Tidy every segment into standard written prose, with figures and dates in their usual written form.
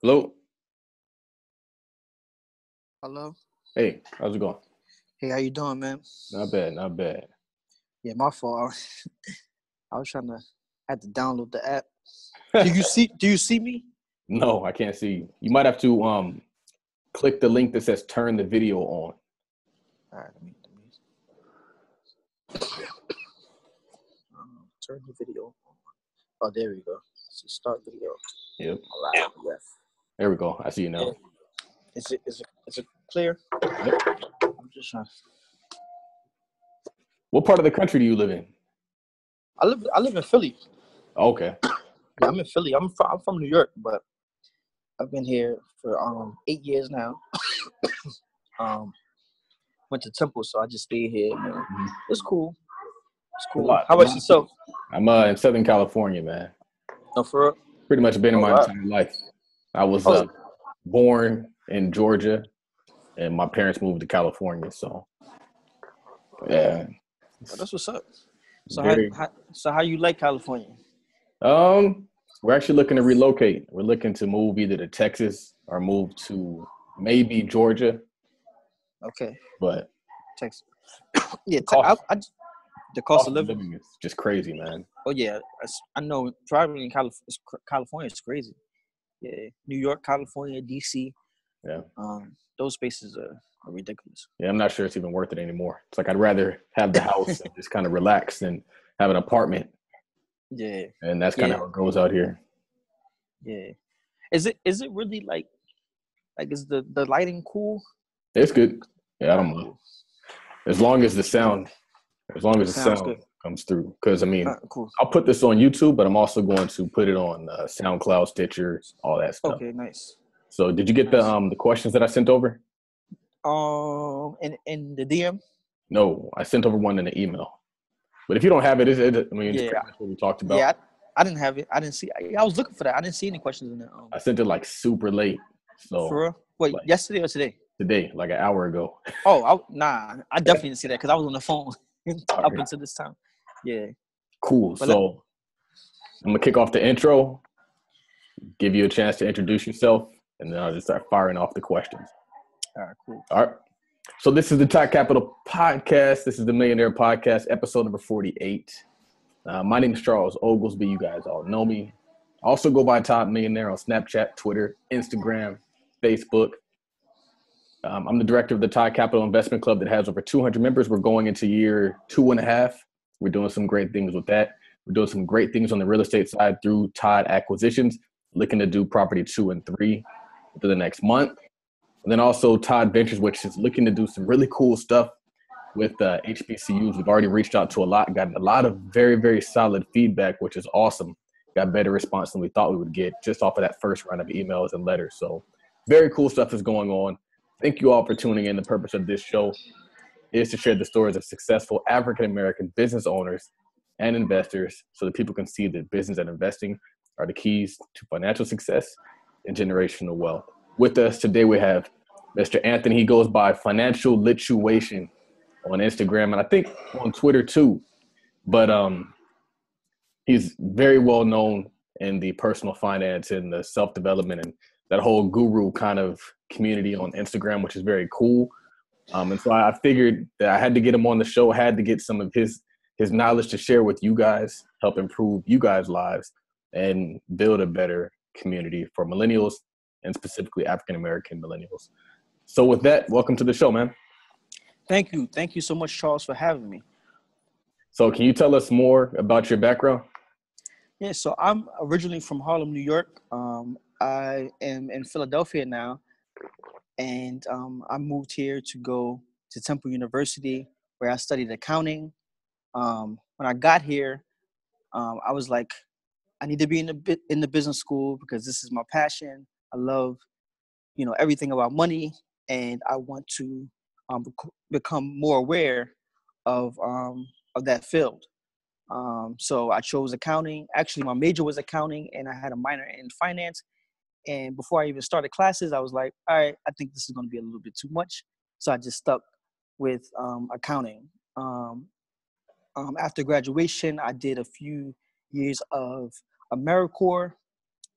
Hello. Hello. Hey, how's it going? Hey, how you doing, man? Not bad, not bad. Yeah, my fault. I was trying to. I had to download the app. Do you see? Do you see me? No, I can't see you. You might have to click the link that says turn the video on. All right, let me turn the video on. Oh, there we go. So start video. Yep. All right. Yes. There we go. I see you now. Is it clear? Yep. I'm just trying. What part of the country do you live in? I live in Philly. Okay. Yeah, I'm in Philly. I'm from New York, but I've been here for 8 years now. Went to Temple, so I just stayed here, man. Mhm. It's cool. It's A cool. lot. How about yourself? I'm in Southern California, man. No, for real? Pretty much been in my wow. entire life. I was Oh, born in Georgia, and my parents moved to California. So, yeah. that's what's up. So Very. how you like California? We're actually looking to relocate. We're looking to move either to Texas or move to maybe Georgia, Okay, but Texas. Yeah, cost the cost cost of of living. living is just crazy, man. Oh yeah, I know. Probably in California, it's crazy. Yeah, New York, California, DC. Yeah. Those spaces are ridiculous. Yeah, I'm not sure it's even worth it anymore. It's like I'd rather have the house and just kind of relax than have an apartment. Yeah, And that's kind of yeah, how it goes out here. yeah. Is it really like is the lighting cool? It's good. Yeah, I All don't right, mind. cool. As long as the sound Sounds good. comes through. Because I All mean, right, cool. I'll put this on YouTube, but I'm also going to put it on SoundCloud, Stitcher, all that stuff. Okay, nice. So did you get Nice. the questions that I sent over? In the DM. No, I sent over one in the email. But if you don't have it, it's Yeah, pretty much what we talked about. yeah. I didn't have it. I didn't see. I was looking for that. I didn't see any questions in there. I sent it like super late. So For real? Wait, like yesterday or today? today, like an hour ago. Oh, nah. I definitely didn't see that because I was on the phone up Okay. until this time. Yeah. Cool. But So I'm gonna kick off the intro, give you a chance to introduce yourself, and then I'll just start firing off the questions. all right, cool. All right. So this is the Todd Capital Podcast. This is the Millionaire Podcast, episode number 48. My name is Charles Oglesby. You guys all know me. I also go by Todd Millionaire on Snapchat, Twitter, Instagram, Facebook. I'm the director of the Todd Capital Investment Club that has over 200 members. We're going into year 2.5. We're doing some great things with that. We're doing some great things on the real estate side through Todd Acquisitions, looking to do property 2 and 3 within the next month. And then also Todd Ventures, which is looking to do some really cool stuff with HBCUs. We've already reached out to gotten a lot of very, very solid feedback, which is awesome. Got better response than we thought we would get just off of that first round of emails and letters. So very cool stuff is going on. Thank you all for tuning in. The purpose of this show is to share the stories of successful African-American business owners and investors so that people can see that business and investing are the keys to financial success and generational wealth. With us today, we have Mr. Anthony. He goes by Financial Lituation on Instagram, and I think on Twitter too. But he's very well known in the personal finance and the self-development and that whole guru kind of community on Instagram, which is very cool. And so I figured that I had to get him on the show, had to get some of his knowledge to share with you guys, help improve you guys' lives, and build a better community for millennials and specifically African-American millennials. So with that, welcome to the show, man. Thank you. Thank you so much, Charles, for having me. So can you tell us more about your background? Yeah, so I'm originally from Harlem, New York. I am in Philadelphia now, and I moved here to go to Temple University, where I studied accounting. When I got here, I was like, I need to be in the business school because this is my passion. I love, everything about money, and I want to become more aware of that field. So I chose accounting. Actually, my major was accounting, and I had a minor in finance. And before I even started classes, I was like, all right, I think this is going to be a little bit too much. So I just stuck with accounting. After graduation, I did a few years of AmeriCorps,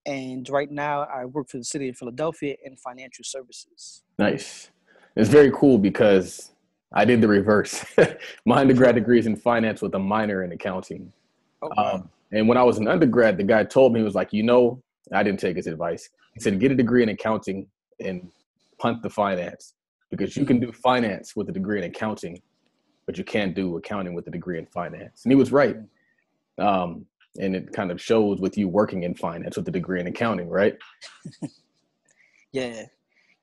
And right now I work for the city of Philadelphia in financial services. Nice. It's very cool because I did the reverse. My undergrad degree is in finance with a minor in accounting. Oh, wow. And when I was an undergrad, the guy told me, he was like, I didn't take his advice. He said, get a degree in accounting and punt the finance, because you can do finance with a degree in accounting, but you can't do accounting with a degree in finance. And he was right. And it kind of shows with you working in finance with a degree in accounting, right? Yeah.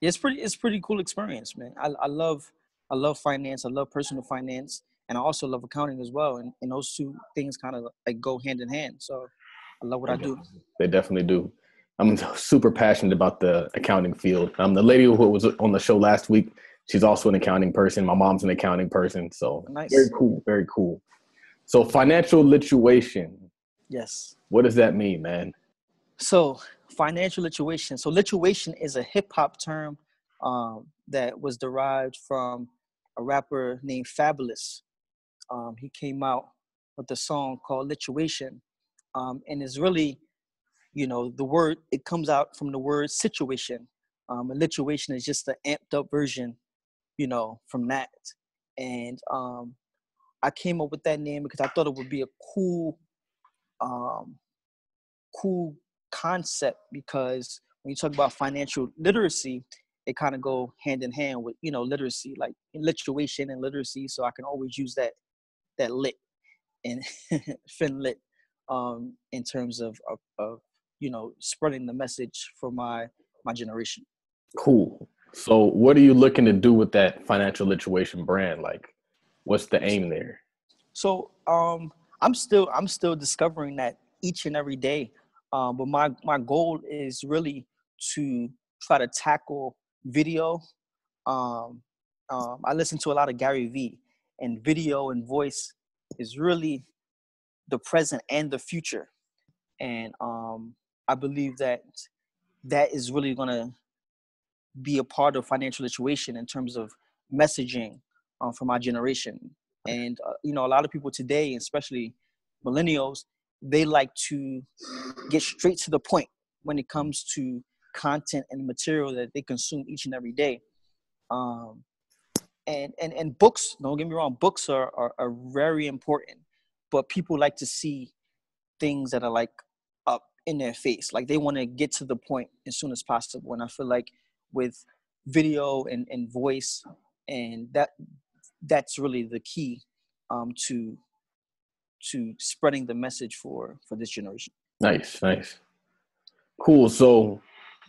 It's pretty cool experience, man. I love finance. I love personal finance, and I also love accounting as well. And those two things kind of like go hand in hand. So I love what I do. They definitely do. I'm super passionate about the accounting field. The lady who was on the show last week, she's also an accounting person. My mom's an accounting person. So Nice. Very cool. Very cool. So financial lituation. Yes. What does that mean, man? So financial lituation. So lituation is a hip hop term that was derived from a rapper named Fabulous. He came out with a song called Lituation. And it's really, the word, it comes out from the word situation. And lituation is just the amped up version, from that. And I came up with that name because I thought it would be a cool concept, because when you talk about financial literacy, it kind of go hand in hand with, literacy, like lituation and literacy. So I can always use that lit and fin lit in terms of spreading the message for my generation. Cool. So what are you looking to do with that financial lituation brand? Like, what's the aim there? So I'm still discovering that each and every day. But my goal is really to try to tackle video. I listen to a lot of Gary Vee, and video and voice is really the present and the future. And I believe that is really going to be a part of financial lituation in terms of messaging for my generation. And, a lot of people today, especially millennials, they like to get straight to the point when it comes to content and material that they consume each and every day. And books, don't get me wrong, books are very important, but people like to see things that are like up in their face. Like they want to get to the point as soon as possible. And I feel like with video and voice, and that's really the key to spreading the message for this generation. Nice. Cool. So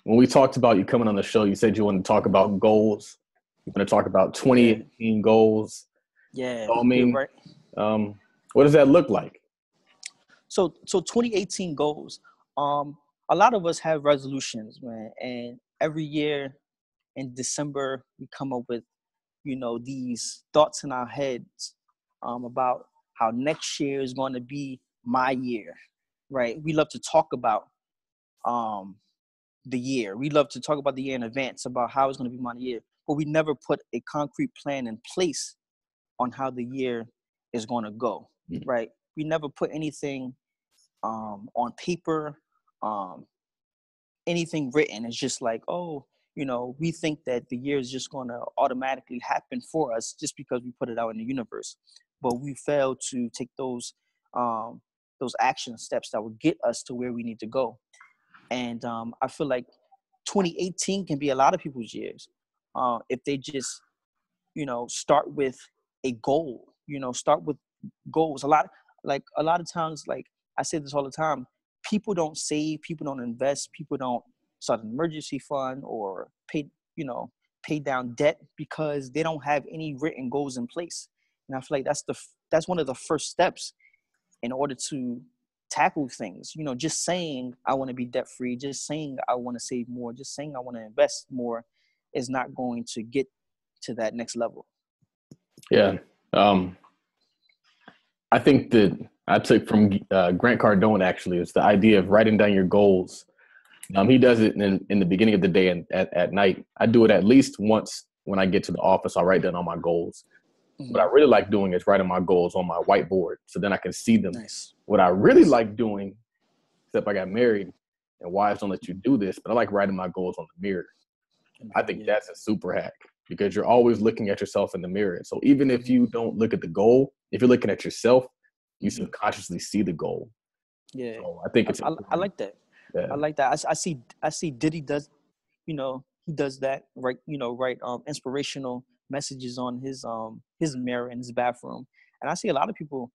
when we talked about you coming on the show, you said you wanted to talk about goals. You want to talk about 2018 goals. Yeah. So, I mean, right. What does that look like? So 2018 goals. A lot of us have resolutions, man, and every year in December we come up with, these thoughts in our heads about how next year is going to be my year, right? We love to talk about the year. We love to talk about the year in advance, about how it's going to be my year, but we never put a concrete plan in place on how the year is going to go, right? We never put anything on paper, anything written. It's just like, we think that the year is just going to automatically happen for us just because we put it out in the universe. But we fail to take those action steps that will get us to where we need to go. And I feel like 2018 can be a lot of people's years if they just, start with a goal. Start with goals. A lot of times, like I say this all the time, people don't save, people don't invest, people don't start an emergency fund or pay down debt because they don't have any written goals in place. And I feel like that's one of the first steps in order to tackle things. Just saying I want to be debt free, just saying I want to save more, just saying I want to invest more is not going to get to that next level. Yeah. I think that I took from Grant Cardone, actually, it's the idea of writing down your goals. He does it in the beginning of the day and at night. I do it at least once when I get to the office. I'll write down all my goals. Mm-hmm. What I really like doing is writing my goals on my whiteboard so then I can see them. Nice. What I really like doing, except I got married, and wives don't let you do this, but I like writing my goals on the mirror. I think that's a super hack because you're always looking at yourself in the mirror. So even if you don't look at the goal, if you're looking at yourself, you subconsciously see the goal. Yeah. So I think it's I like that. Yeah. I like that. I see Diddy does, he does that, right? Write inspirational messages on his mirror in his bathroom. And I see a lot of people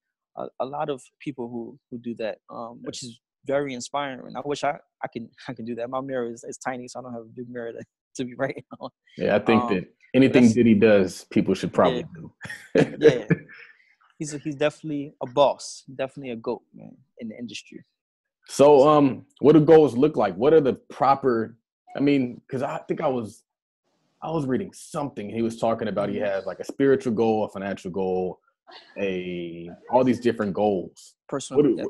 who do that, which is very inspiring. I wish I can do that. My mirror is tiny, so I don't have a big mirror to be writing on. Yeah, I think that anything Diddy does, people should probably do. Yeah. He's definitely a boss, definitely a GOAT, man, in the industry. So, what do goals look like? What are the proper? I mean, because I think I was reading something. He was talking about he has like a spiritual goal, a financial goal, all these different goals. Personal.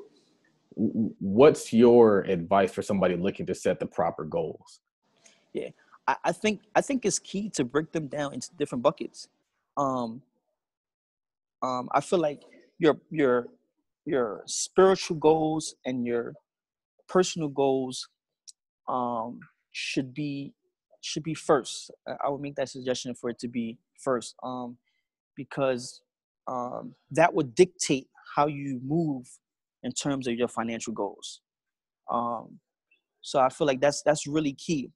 What's your advice for somebody looking to set the proper goals? Yeah, I think it's key to break them down into different buckets. I feel like your spiritual goals and your personal goals should be first. I would make that suggestion for it to be first, because that would dictate how you move in terms of your financial goals. So I feel like that's really key.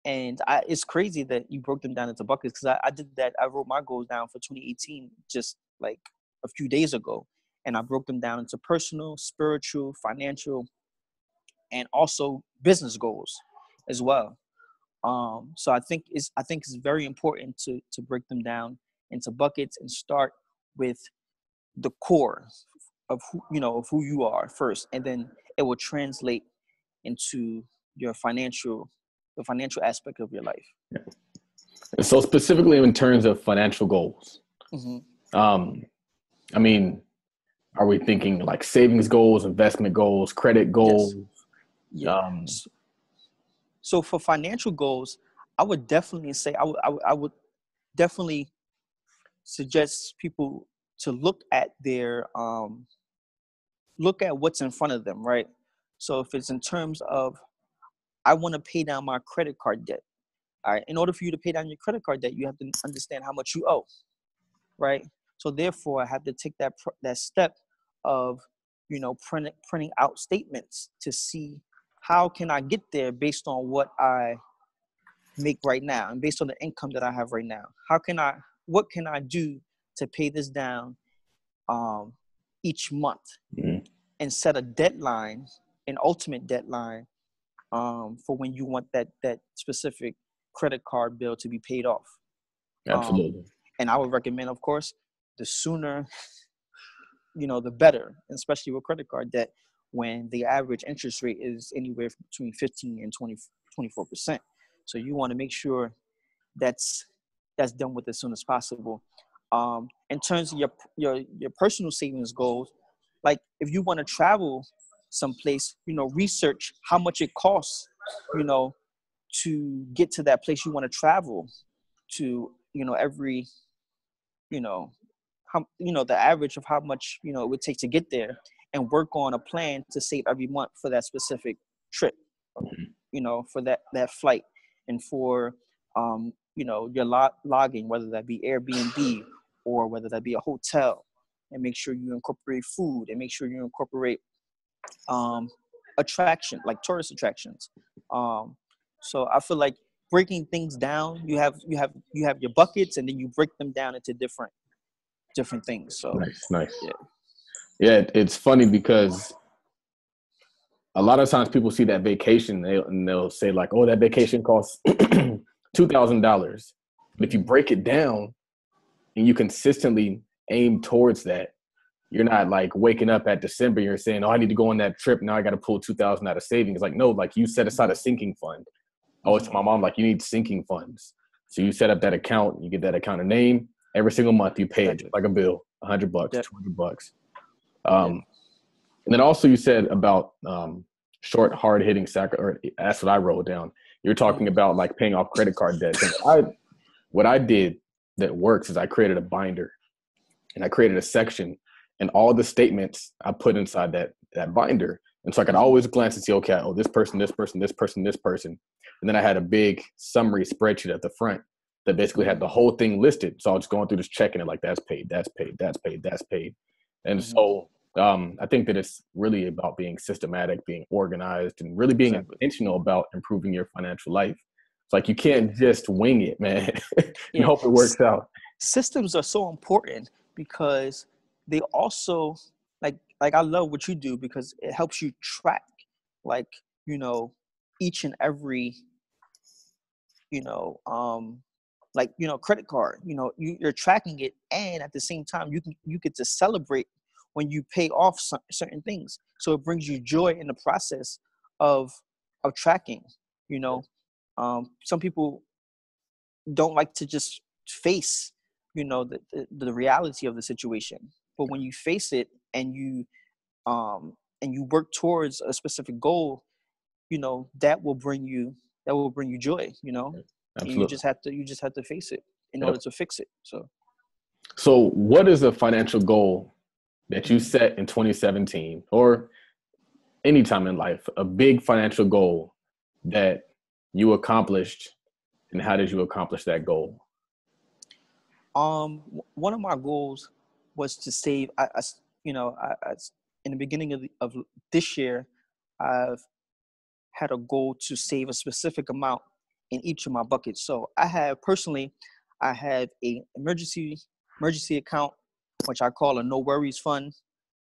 And it's crazy that you broke them down into buckets, because I did that. I wrote my goals down for 2018 just like a few days ago, and I broke them down into personal, spiritual, financial, and also business goals as well. So I think it's very important to break them down into buckets and start with the core of who you are first, and then it will translate into your financial aspect of your life. Yeah. So specifically in terms of financial goals, I mean, are we thinking like savings goals, investment goals, credit goals? Yes. So for financial goals, I would definitely say I would definitely suggest people to look at what's in front of them, right? So if it's in terms of, I want to pay down my credit card debt. All right. In order for you to pay down your credit card debt, you have to understand how much you owe, right? So therefore, I have to take that step of, printing out statements to see how can I get there based on what I make right now and based on the income that I have right now. What can I do to pay this down each month, and set a deadline, an ultimate deadline for when you want that specific credit card bill to be paid off. Absolutely. And I would recommend, of course, the sooner, the better, especially with credit card debt, when the average interest rate is anywhere between 15 and 24%. So you want to make sure that's done with as soon as possible. In terms of your personal savings goals, like if you want to travel someplace, research how much it costs, to get to that place you want to travel to, every, the average of how much, it would take to get there, and work on a plan to save every month for that specific trip, for that flight, and for, your logging, whether that be Airbnb or whether that be a hotel, and make sure you incorporate food, and make sure you incorporate attraction, like tourist attractions. So I feel like breaking things down, you have your buckets, and then you break them down into different things. So nice. Yeah, it's funny because a lot of times people see that vacation and they'll say like, oh, that vacation costs $2,000. But if you break it down and you consistently aim towards that, you're not like waking up at December, you're saying, oh, I need to go on that trip. Now I got to pull $2,000 out of savings. Like, no, like you set aside a sinking fund. I always tell my mom, like, you need sinking funds. So you set up that account, you get that account a name. Every single month you pay it just like a bill, $100, $200. And then also you said about short, hard-hitting or that's what I wrote down. You're talking about like paying off credit card debt. What I did that works is I created a binder, and I created a section, and all the statements I put inside that binder And so I could always glance and see, okay, oh, this person, this person, this person, this person. And then I had a big summary spreadsheet at the front that basically had the whole thing listed. So I was going through this checking it like that's paid, that's paid, that's paid, that's paid. And so I think that it's really about being systematic, being organized, and really being intentional about improving your financial life. It's like you can't just wing it, man, and hope it works out. Systems are so important because they also like I love what you do because it helps you track like, you know, each and every, you know, like, you know, credit card, you know, you're tracking it. And at the same time, you get to celebrate when you pay off certain things. So it brings you joy in the process of tracking, you know. Some people don't like to just face, you know, the reality of the situation. But when you face it and you work towards a specific goal, you know, that will bring you joy, you know. And you just have to face it in order to fix it. So what is a financial goal that you set in 2017 or anytime in life, a big financial goal that you accomplished, and how did you accomplish that goal? One of my goals was to save. I in the beginning of this year, I've had a goal to save a specific amount in each of my buckets. So I have a emergency account, which I call a no worries fund.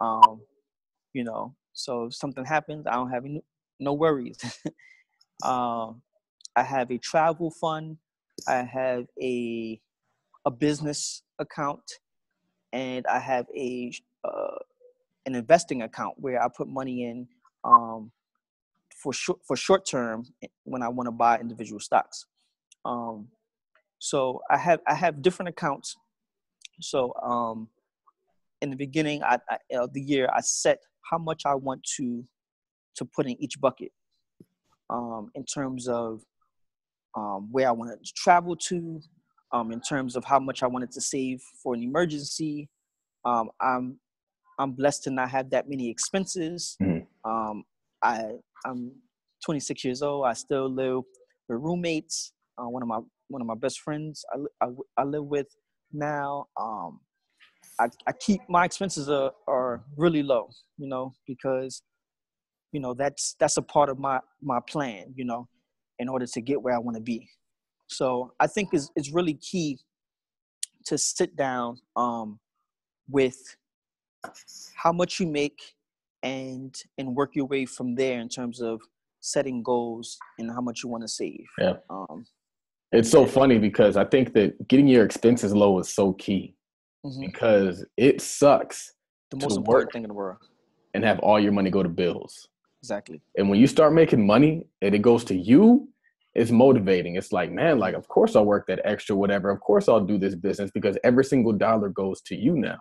You know, so if something happens, I don't have no worries. I have a travel fund. I have a business account, and I have an investing account where I put money in for short term when I want to buy individual stocks. So I have different accounts. So in the beginning of the year, I set how much I want to put in each bucket in terms of where I wanted to travel to, in terms of how much I wanted to save for an emergency. I'm blessed to not have that many expenses. I'm 26 years old. I still live with roommates. One of my best friends I live with now. I keep my expenses are really low, you know, because, you know, that's a part of my plan, you know, in order to get where I want to be. So I think it's really key to sit down with how much you make and work your way from there in terms of setting goals and how much you want to save. Yeah. It's so funny because I think that getting your expenses low is so key because it sucks the most important thing in the world and have all your money go to bills. Exactly. And when you start making money and it goes to you, it's motivating. It's like, man, like, of course I'll work that extra, whatever. Of course I'll do this business because every single dollar goes to you now.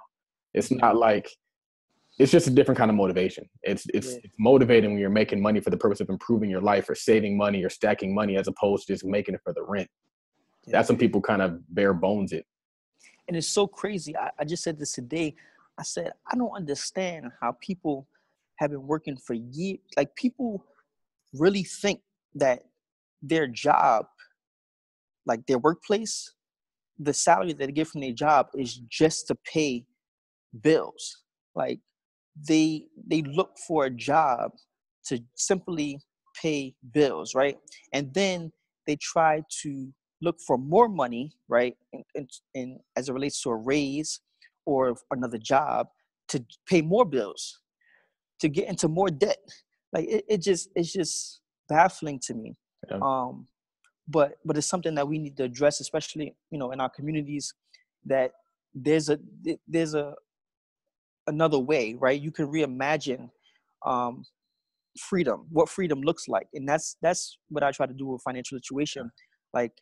It's not like, it's just a different kind of motivation. It's motivating when you're making money for the purpose of improving your life or saving money or stacking money as opposed to just making it for the rent. That's when people kind of bare bones it. And it's so crazy. I just said this today. I said, I don't understand how people have been working for years. Like, people really think that their job, like their workplace, the salary that they get from their job is just to pay bills. Like, they look for a job to simply pay bills, right? And then they try to look for more money, right? And as it relates to a raise or another job to pay more bills, to get into more debt. Like, it's just baffling to me. Yeah. But it's something that we need to address, especially, you know, in our communities, that there's another way, right? You can reimagine freedom, what freedom looks like. And that's what I try to do with financial situation. Like,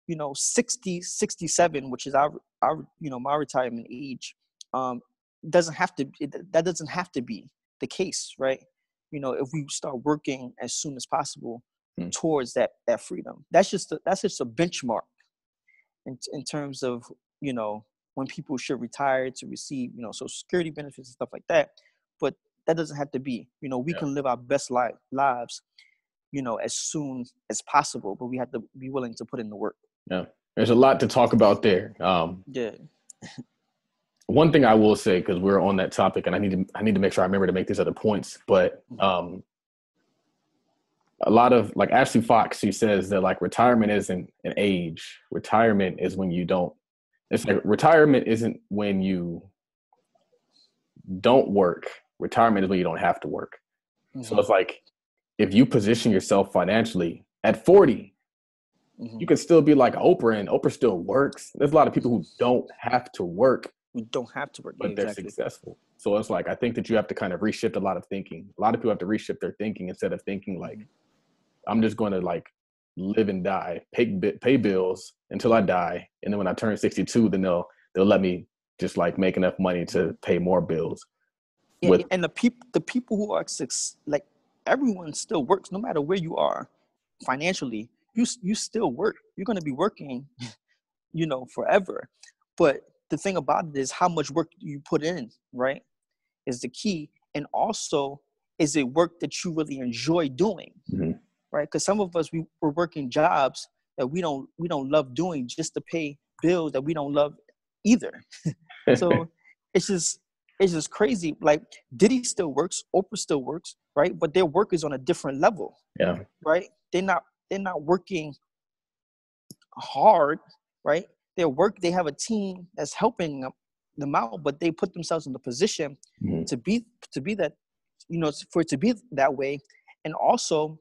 you know, 67, which is our you know, my retirement age, that doesn't have to be the case, right? You know, if we start working as soon as possible towards that freedom, that's just a benchmark in terms of, you know, when people should retire to receive, you know, Social Security benefits and stuff like that. But that doesn't have to be. You know, we Yeah. can live our best lives, you know, as soon as possible, but we have to be willing to put in the work. Yeah. There's a lot to talk about there. Yeah. One thing I will say, because we're on that topic, and I need to make sure I remember to make these other points, but a lot of, like, Ashley Fox, she says that, like, retirement isn't an age. Retirement is when you don't. It's like retirement isn't when you don't work. Retirement is when you don't have to work. So it's like, if you position yourself financially at 40, you can still be like Oprah, and Oprah still works. There's a lot of people who don't have to work. We don't have to work, but they're successful. So it's like, I think that you have to kind of reshift a lot of thinking. A lot of people have to reshift their thinking instead of thinking like, I'm just going to like live and die, pay bills until I die. And then when I turn 62, then they'll let me just like make enough money to pay more bills. Yeah, and the people who are like, everyone still works, no matter where you are financially. You still work. You're going to be working, you know, forever. But the thing about it is how much work you put in, right, is the key. And also, is it work that you really enjoy doing, right? Because some of us, we're working jobs that we don't love doing just to pay bills that we don't love either. So it's just crazy. Like, Diddy still works, Oprah still works, right? But their work is on a different level. Yeah. Right? They're not working hard, right? They have a team that's helping them out, but they put themselves in the position to be that, you know, for it to be that way. And also,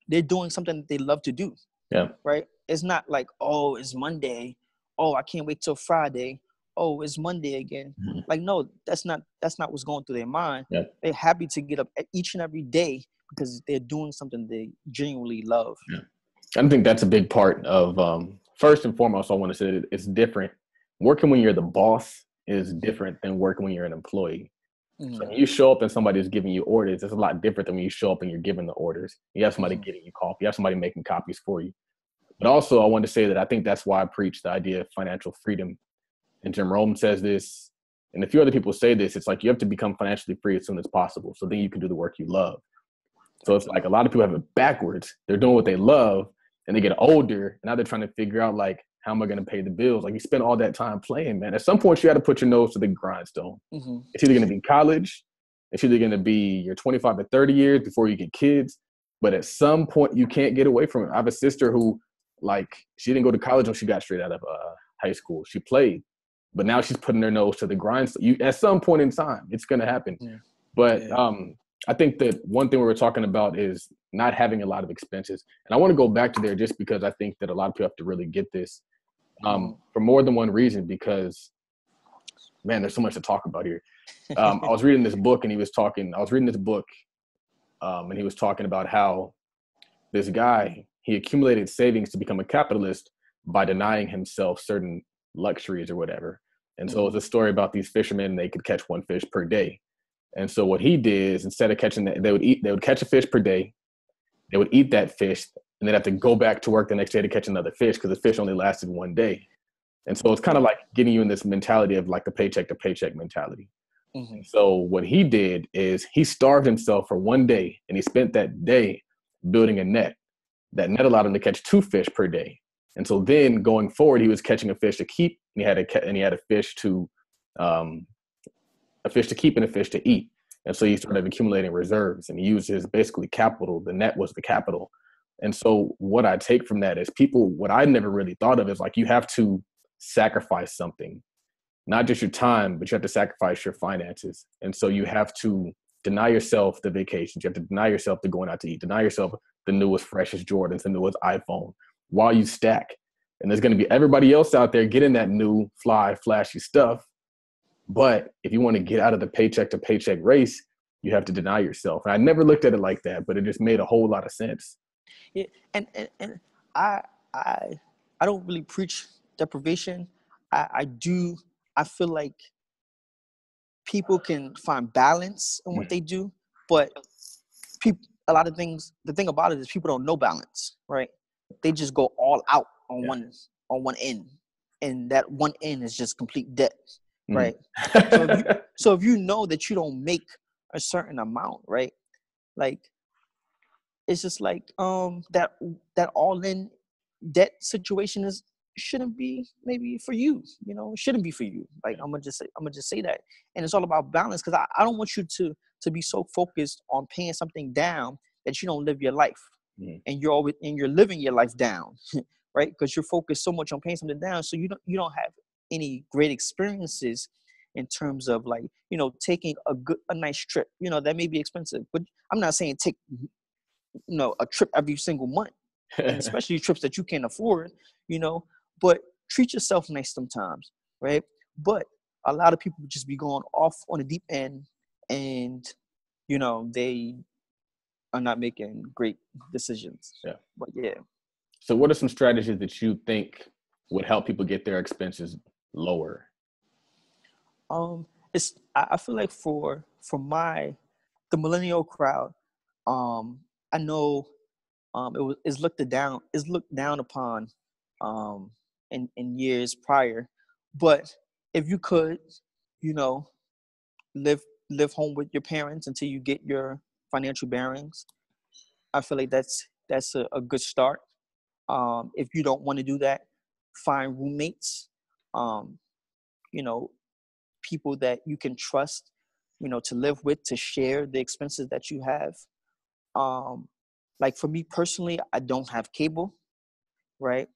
they're doing something that they love to do. Yeah. Right? It's not like, oh, it's Monday. Oh, I can't wait till Friday. Oh, it's Monday again. Like, no, that's not what's going through their mind. Yeah. They're happy to get up each and every day because they're doing something they genuinely love. Yeah. I think that's a big part of, first and foremost, I want to say that it's different. Working when you're the boss is different than working when you're an employee. So when you show up and somebody's giving you orders, it's a lot different than when you show up and you're giving the orders. You have somebody getting you coffee. You have somebody making copies for you. But also, I want to say that I think that's why I preach the idea of financial freedom. And Jim Rohn says this, and a few other people say this. It's like you have to become financially free as soon as possible, so then you can do the work you love. So it's like a lot of people have it backwards. They're doing what they love, and they get older, and now they're trying to figure out, like, how am I going to pay the bills? Like, you spend all that time playing, man. At some point, you got to put your nose to the grindstone. It's either going to be college. It's either going to be your 25 to 30 years before you get kids. But at some point, you can't get away from it. I have a sister who, like, she didn't go to college when she got straight out of high school. She played. But now she's putting her nose to the grindstone. At some point in time, it's going to happen. Yeah. But I think that one thing we were talking about is not having a lot of expenses. And I want to go back to there just because I think that a lot of people have to really get this for more than one reason, because, man, there's so much to talk about here. I was reading this book and he was talking about how this guy, he accumulated savings to become a capitalist by denying himself certain luxuries or whatever. And so it's a story about these fishermen. They could catch one fish per day. And so what he did is, instead of catching that, they would catch a fish per day. They would eat that fish, and they'd have to go back to work the next day to catch another fish because the fish only lasted one day. And so it's kind of like getting you in this mentality of like the paycheck to paycheck mentality. So what he did is he starved himself for one day, and he spent that day building a net. That net allowed him to catch 2 fish per day. And so then going forward, he was catching a fish to keep, and he had a fish to keep and a fish to eat. And so he started accumulating reserves, and he used his basically capital. The net was the capital. And so what I take from that is what I never really thought of is, like, you have to sacrifice something, not just your time, but you have to sacrifice your finances. And so you have to deny yourself the vacations. You have to deny yourself the going out to eat, deny yourself the newest, freshest Jordans, the newest iPhone, while you stack. And there's going to be everybody else out there getting that new, flashy stuff. But if you want to get out of the paycheck to paycheck race, you have to deny yourself. And I never looked at it like that, but it just made a whole lot of sense. Yeah, and I don't really preach deprivation. I feel like people can find balance in what they do, but a lot of things, the thing about it is people don't know balance, right? They just go all out on one end, and that one end is just complete debt, right? So if you know that you don't make a certain amount, right? Like, it's just like that all in debt situation shouldn't be maybe for you, it shouldn't be for you. Like, I'm gonna just say that. And it's all about balance, because I don't want you to be so focused on paying something down that you don't live your life. And you're living your life down, right? Because you're focused so much on paying something down, so you don't have any great experiences in terms of, like, taking a nice trip. That may be expensive, but I'm not saying take a trip every single month, and especially trips that you can't afford, but treat yourself nice sometimes, right? But a lot of people just be going off on the deep end, and they are not making great decisions. Yeah. But yeah. So what are some strategies that you think would help people get their expenses lower? I feel like for the millennial crowd, I know is looked down upon in years prior. But if you could, live home with your parents until you get your financial bearings, I feel like that's a good start. If you don't want to do that, find roommates, you know, people that you can trust, to live with, to share the expenses that you have. Like for me personally, I don't have cable, right?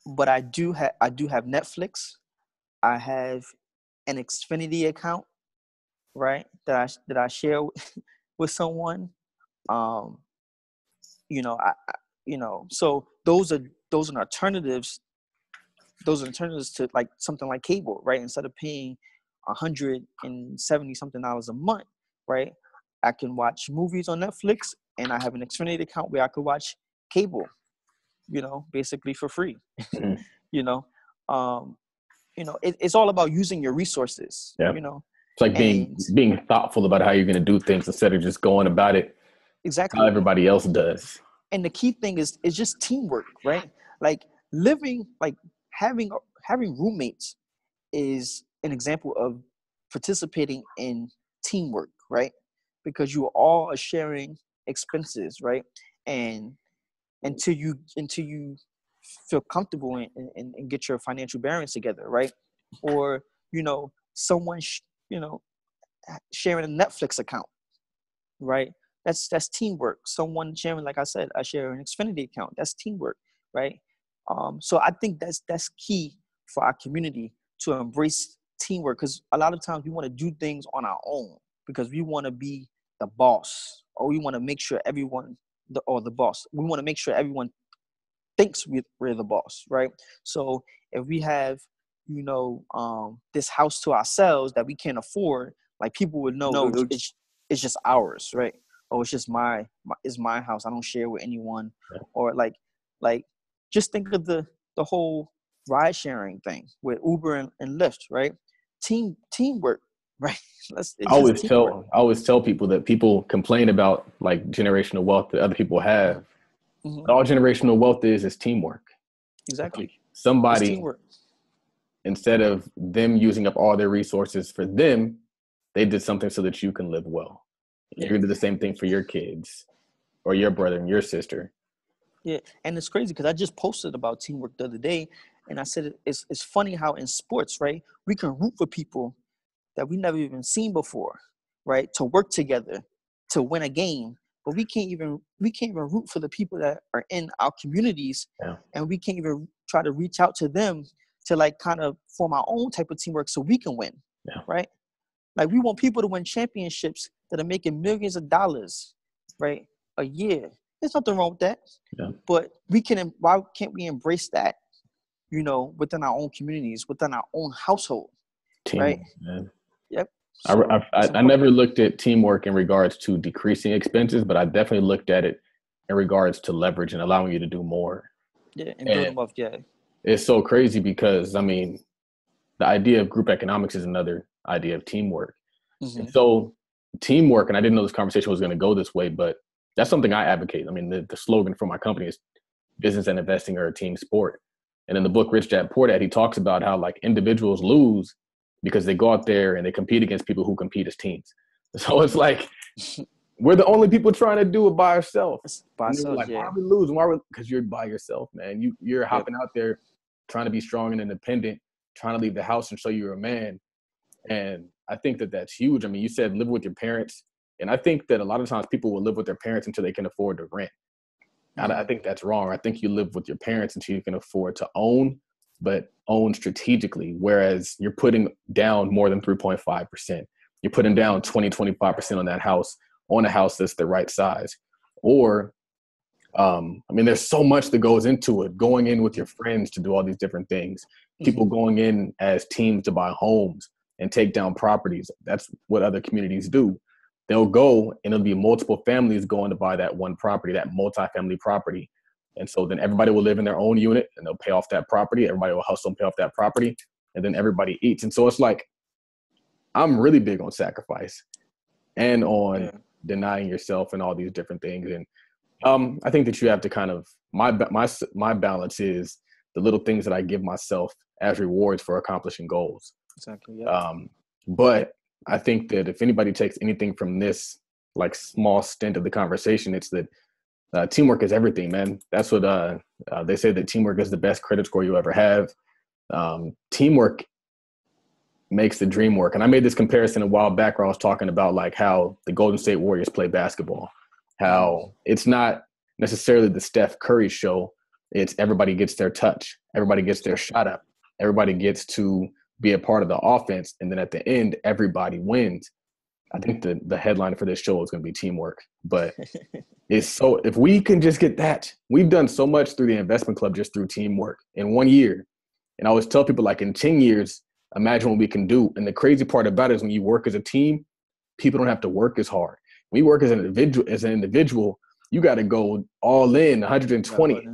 But I do have Netflix. I have an Xfinity account, right? That I share with someone. Um, so those are alternatives. Those are alternatives to like something like cable, right? Instead of paying $170 something a month, right? I can watch movies on Netflix, and I have an Xfinity account where I could watch cable, basically for free. Mm-hmm. It's all about using your resources. Yeah. It's like being thoughtful about how you're going to do things instead of just going about it exactly how everybody else does. And the key thing is just teamwork, right? Like having roommates is an example of participating in teamwork, right? Because you all are sharing expenses, right? And until you feel comfortable and get your financial bearings together, right? Or someone sharing a Netflix account, right? That's teamwork. Someone sharing, like I said, I share an Xfinity account. That's teamwork, right? So I think that's key for our community to embrace teamwork, because a lot of times we want to do things on our own because we want to be the boss, or we want to make sure everyone, the boss. We want to make sure everyone thinks we're the boss, right? So if we have, this house to ourselves that we can't afford, like people would know it's just ours, right? Oh, it's just it's my house. I don't share with anyone. Yeah. Or like just think of the whole ride sharing thing with Uber and Lyft, right? Teamwork, right? I always tell people that people complain about like generational wealth that other people have. Mm-hmm. But all generational wealth is teamwork. Exactly. Like somebody, instead of them using up all their resources for them, they did something so that you can live well. You're going to do the same thing for your kids or your brother and your sister. Yeah, and it's crazy because I just posted about teamwork the other day, and I said it's funny how in sports, right, we can root for people that we never even seen before, right, to work together to win a game, but we can't even root for the people that are in our communities, and we can't even try to reach out to them to like kind of form our own type of teamwork so we can win, right? Like we want people to win championships that are making millions of dollars, right, a year. There's nothing wrong with that. Yeah. But why can't we embrace that, within our own communities, within our own household, right? Man. Yep. So I never looked at teamwork in regards to decreasing expenses, but I definitely looked at it in regards to leverage and allowing you to do more. Yeah, and build them up, yeah. It's so crazy because, I mean, the idea of group economics is another idea of teamwork. Mm-hmm. And so teamwork, and I didn't know this conversation was going to go this way, but that's something I advocate. I mean, the slogan for my company is business and investing are a team sport. And in the book, Rich Dad Poor Dad, he talks about how like individuals lose because they go out there and they compete against people who compete as teams. So it's like, we're the only people trying to do it by ourselves. By ourselves, like, yeah. why are we losing? Because you're by yourself, man. You're hopping out there trying to be strong and independent, trying to leave the house and show you're a man. And I think that that's huge. I mean, you said live with your parents. And I think that a lot of times people will live with their parents until they can afford to rent. I think that's wrong. I think you live with your parents until you can afford to own, but own strategically. Whereas you're putting down more than 3.5%. You're putting down 25% on that house, on a house that's the right size. Or, I mean, there's so much that goes into it. Going in with your friends to do all these different things. People going in as teams to buy homes and take down properties. That's what other communities do. They'll go and it'll be multiple families going to buy that one property, that multifamily property. And so then everybody will live in their own unit and they'll pay off that property. Everybody will hustle and pay off that property. And then everybody eats. And so it's like, I'm really big on sacrifice and on denying yourself and all these different things. And I think that you have to kind of, my balance is the little things that I give myself as rewards for accomplishing goals. Exactly. Yeah. But I think that if anybody takes anything from this, like, small stint of the conversation, it's that teamwork is everything, man. That's what they say, that teamwork is the best credit score you ever have. Teamwork makes the dream work. And I made this comparison a while back where I was talking about like how the Golden State Warriors play basketball, how it's not necessarily the Steph Curry show. It's everybody gets their touch. Everybody gets their shot up. Everybody gets to be a part of the offense. And then at the end, everybody wins. I think the headline for this show is going to be teamwork, but if we can just get that, we've done so much through the investment club, just through teamwork in 1 year. And I always tell people, like, in 10 years, imagine what we can do. And the crazy part about it is when you work as a team, people don't have to work as hard. When you work as an individual, you got to go all in 120.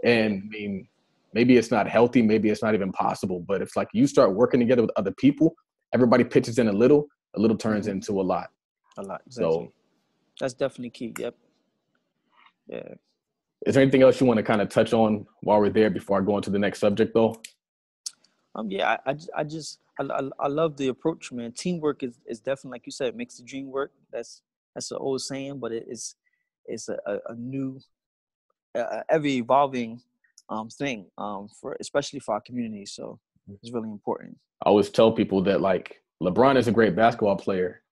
And I mean, maybe it's not healthy. Maybe it's not even possible. But if, like, you start working together with other people, everybody pitches in a little turns into a lot. A lot. Exactly. So that's definitely key. Yep. Yeah. Is there anything else you want to kind of touch on while we're there before I go into the next subject, though? Yeah, I love the approach, man. Teamwork is definitely, like you said, makes the dream work. That's an old saying, but it's a new, ever evolving thing especially for our community. So it's really important. I always tell people that, like, LeBron is a great basketball player,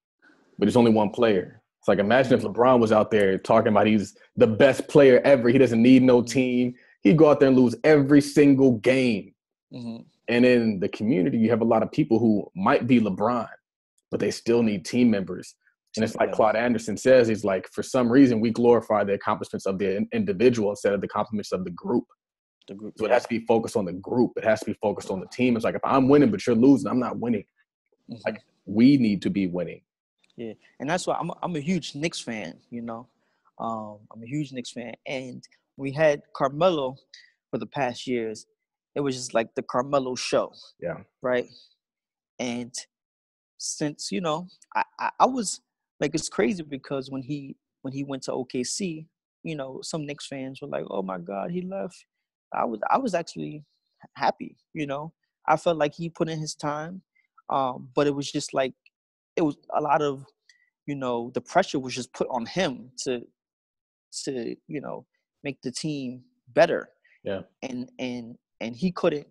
but he's only one player. It's like, imagine if LeBron was out there talking about he's the best player ever. He doesn't need no team. He'd go out there and lose every single game. Mm-hmm. And in the community, you have a lot of people who might be LeBron, but they still need team members. And it's like Claude Anderson says, he's like, for some reason, we glorify the accomplishments of the individual instead of the accomplishments of the group. So it has to be focused on the group. It has to be focused on the team. It's like, if I'm winning, but you're losing, I'm not winning. Mm-hmm. Like, we need to be winning. Yeah, and that's why I'm a huge Knicks fan, you know. I'm a huge Knicks fan. And we had Carmelo for the past years. It was just like the Carmelo Show. Yeah. Right? And since, you know, I was like, it's crazy because when he went to OKC, you know, some Knicks fans were like, oh my God, he left. I was actually happy, you know. I felt like he put in his time. But it was just like, it was a lot of, you know, the pressure was just put on him to you know, make the team better. Yeah. And he couldn't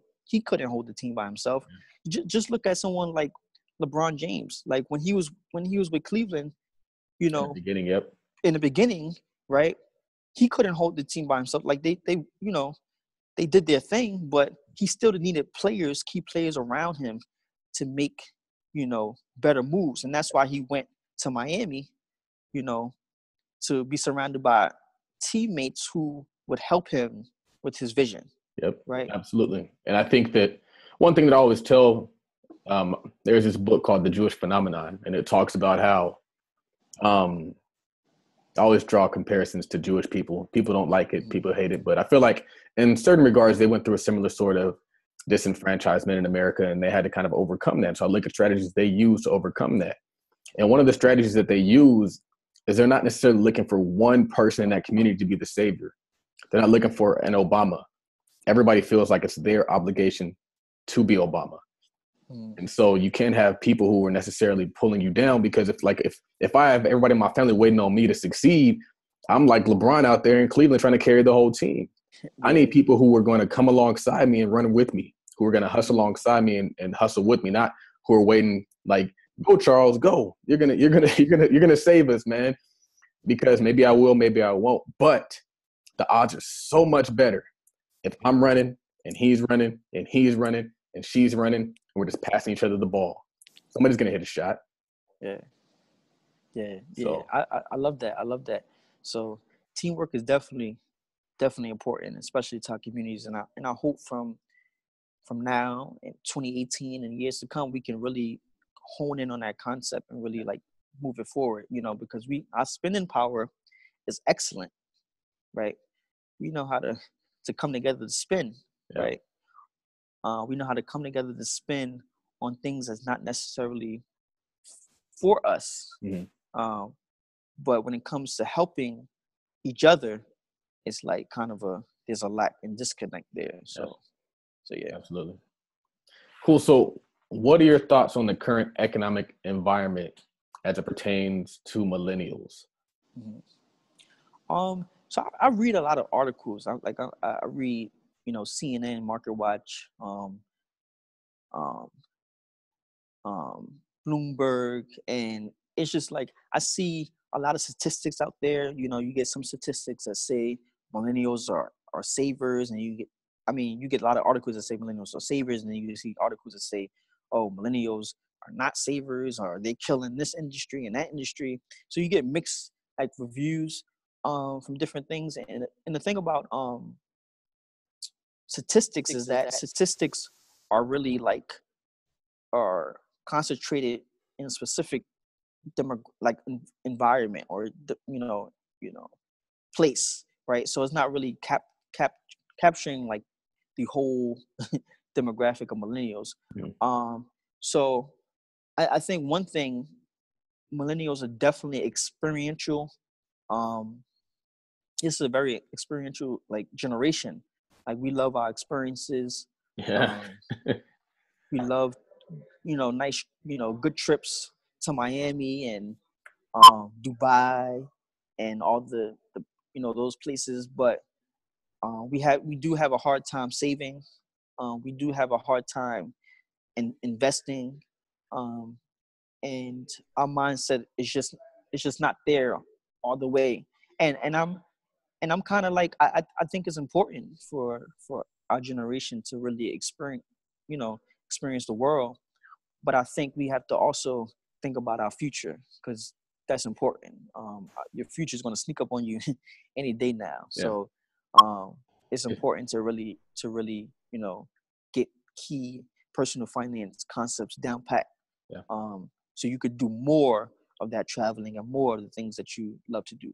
hold the team by himself. Just look at someone like LeBron James. Like when he was with Cleveland, you know, in the beginning, right? He couldn't hold the team by himself. Like they you know, they did their thing, but he still needed key players around him to make, you know, better moves. And that's why he went to Miami, you know, to be surrounded by teammates who would help him with his vision. Yep. Right. Absolutely. And I think that one thing that I always tell, there's this book called The Jewish Phenomenon, and it talks about how I always draw comparisons to Jewish people. People don't like it. People hate it. But I feel like in certain regards, they went through a similar sort of disenfranchisement in America, and they had to kind of overcome that. So I look at strategies they use to overcome that. And one of the strategies that they use is they're not necessarily looking for one person in that community to be the savior. They're not looking for an Obama. Everybody feels like it's their obligation to be Obama. And so you can't have people who are necessarily pulling you down, because if I have everybody in my family waiting on me to succeed, I'm like LeBron out there in Cleveland trying to carry the whole team. Yeah. I need people who are going to come alongside me and run with me, who are going to hustle alongside me and hustle with me, not who are waiting like, go Charles, go. You're gonna save us, man. Because maybe I will, maybe I won't. But the odds are so much better if I'm running and he's running and he's running and she's running and we're just passing each other the ball. Somebody's gonna hit a shot. Yeah. So, I love that. I love that. So teamwork is definitely important, especially to our communities. And I hope from now in 2018 and years to come, we can really hone in on that concept and really like move it forward, because our spending power is excellent, right? We know how to come together to spend, right? We know how to come together to spend on things that's not necessarily for us. But when it comes to helping each other, it's like kind of there's a lack and disconnect there. So yeah. Absolutely. Cool. So what are your thoughts on the current economic environment as it pertains to millennials? So I read a lot of articles. I read, CNN, Market Watch, Bloomberg, and it's just like I see a lot of statistics out there. You get some statistics that say millennials are savers, and you get a lot of articles that say millennials are savers, and then you see articles that say, oh, millennials are not savers, or they're killing this industry and that industry. So you get mixed like reviews from different things. And the thing about statistics is that statistics are really are concentrated in a specific environment or place, right? So it's not really capturing like the whole demographic of millennials. So I think one thing, millennials are definitely experiential. This is a very experiential generation. Like we love our experiences. We love nice good trips to Miami and Dubai and all the those places, but we do have a hard time saving. We do have a hard time in investing, and our mindset is just not there all the way. And I'm kind of like I think it's important for our generation to really experience the world, but I think we have to also think about our future, because that's important. Your future is going to sneak up on you any day now. So it's important to really get key personal finance concepts down pat. So you could do more of that traveling and more of the things that you love to do.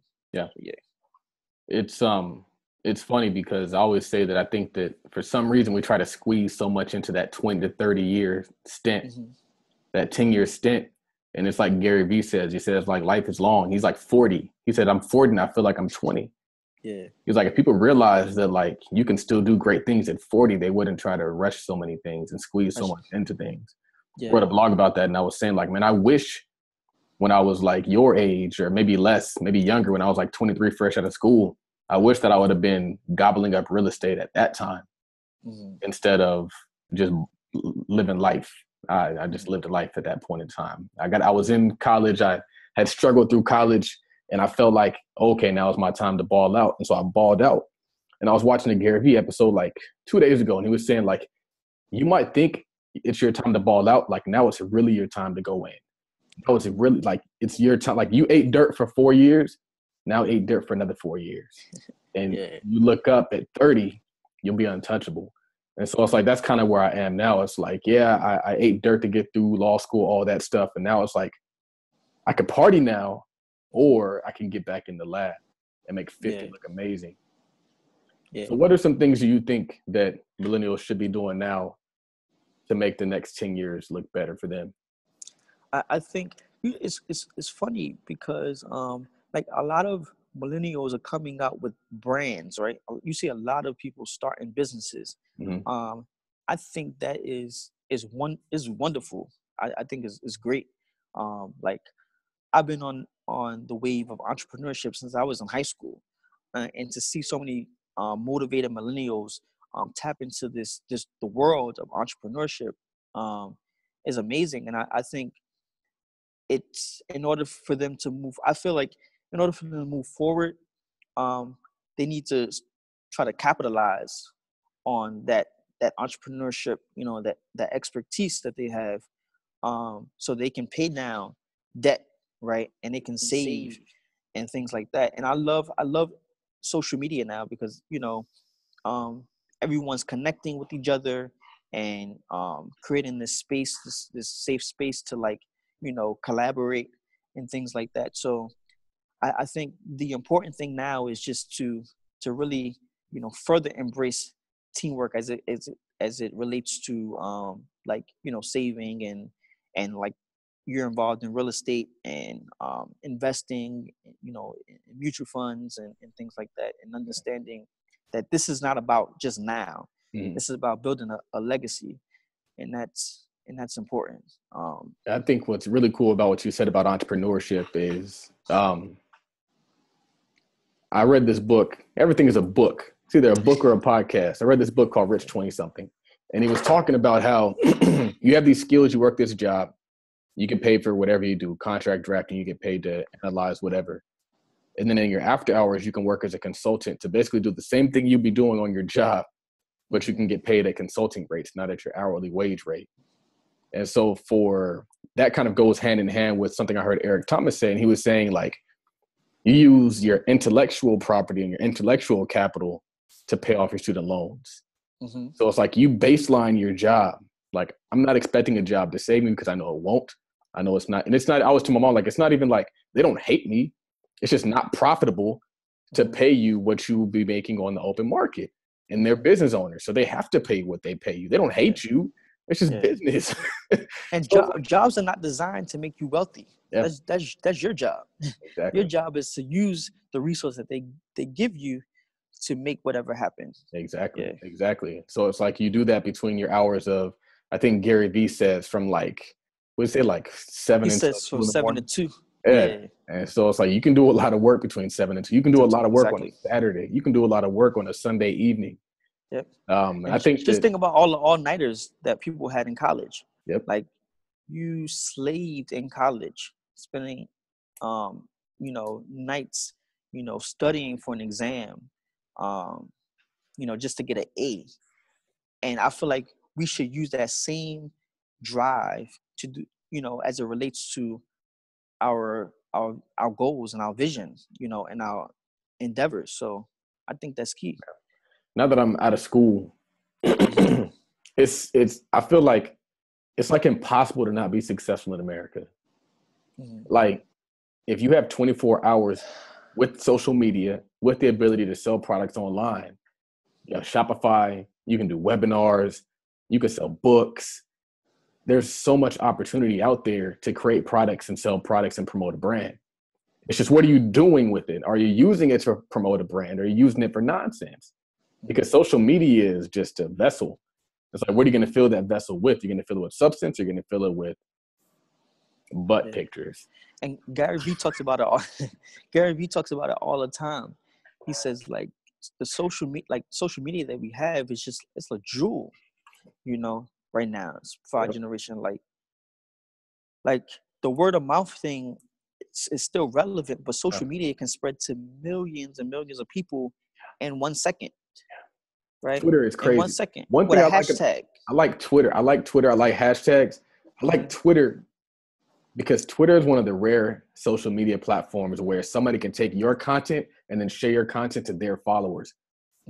It's funny because I always say that I think that for some reason we try to squeeze so much into that 20 to 30 year stint, that 10-year stint. And it's like Gary Vee says, he says like life is long. He's like 40. He said, I'm 40 and I feel like I'm 20. He's like, if people realize that like you can still do great things at 40, they wouldn't try to rush so many things and squeeze so much into things. I wrote a blog about that, and I was saying like, man, I wish when I was like your age, or maybe less, maybe younger, when I was like 23, fresh out of school, I wish that I would have been gobbling up real estate at that time instead of just living life. I just lived a life at that point in time. I was in college. I had struggled through college, and I felt like, okay, now it's my time to ball out. And so I balled out. And I was watching a Gary Vee episode like 2 days ago, and he was saying like, you might think it's your time to ball out. Like now it's really your time to go in. No, it's really like, it's your time. Like you ate dirt for 4 years. Now ate dirt for another 4 years. And you look up at 30, you'll be untouchable. And so it's like, that's kind of where I am now. It's like, I ate dirt to get through law school, all that stuff. And now it's like, I could party now, or I can get back in the lab and make 50 look amazing. So what are some things you think that millennials should be doing now to make the next 10 years look better for them? I think it's funny because like a lot of millennials are coming out with brands, right? You see a lot of people starting businesses. I think that is wonderful. I think is great. Like I've been on the wave of entrepreneurship since I was in high school, and to see so many motivated millennials tap into the world of entrepreneurship is amazing. And I think it's in order for them to move. I feel like in order for them to move forward, they need to try to capitalize on that entrepreneurship, that expertise that they have, so they can pay down debt, right? And they can save and things like that. And I love social media now because everyone's connecting with each other and creating this space, this safe space to collaborate and things like that. So I think the important thing now is just to really further embrace teamwork as it relates to saving and like you're involved in real estate and investing, in mutual funds and things like that, and understanding that this is not about just now. This is about building a legacy, and that's important. I think what's really cool about what you said about entrepreneurship is I read this book. Everything is a book. It's either a book or a podcast. I read this book called Rich 20-something. And he was talking about how you have these skills, you work this job, you get paid for whatever you do, contract drafting, you get paid to analyze whatever. And then in your after hours, you can work as a consultant to basically do the same thing you'd be doing on your job, but you can get paid at consulting rates, not at your hourly wage rate. And so for that kind of goes hand in hand with something I heard Eric Thomas say, and he was saying like, you use your intellectual property and your intellectual capital to pay off your student loans. Mm-hmm. So it's like you baseline your job. Like, I'm not expecting a job to save me because I know it won't. I know it's not. And it's not, I was to my mom, like, it's not even like they don't hate me. It's just not profitable to pay you what you will be making on the open market. And they're business owners, so they have to pay what they pay you. They don't hate you. It's just business. And jobs are not designed to make you wealthy. Yeah. That's your job. Exactly. Your job is to use the resource that they give you to make whatever happens. Exactly. Yeah. Exactly. So it's like you do that between your hours of, I think Gary Vee says from like, what did he say, like 7 he says from 7 to 2. Yeah. And so it's like you can do a lot of work between 7 and 2. You can do a lot of work on a Saturday. You can do a lot of work on a Sunday evening. Yep. I think just think about all the all-nighters that people had in college. Yep. Like you slaved in college, spending nights, studying for an exam, just to get an A. And I feel like we should use that same drive to do, as it relates to our goals and our visions, and our endeavors. So I think that's key. Now that I'm out of school, it's I feel like it's like impossible to not be successful in America. Mm-hmm. Like if you have 24 hours with social media, with the ability to sell products online, you have Shopify, you can do webinars, you can sell books. There's so much opportunity out there to create products and sell products and promote a brand. It's just, what are you doing with it? Are you using it to promote a brand? Or are you using it for nonsense? Because social media is just a vessel. It's like, what are you going to fill that vessel with? You're going to fill it with substance. You're going to fill it with butt pictures. And Gary Vee talks about it all. Gary Vee talks about it all the time. He says like the social media that we have is just, it's a jewel, right now. It's for our generation. Like the word of mouth thing is still relevant, but social media can spread to millions and millions of people in 1 second. Right? Twitter is crazy. In 1 second. One thing I like Twitter. I like Twitter. I like hashtags. I like Twitter because Twitter is one of the rare social media platforms where somebody can take your content and then share your content to their followers.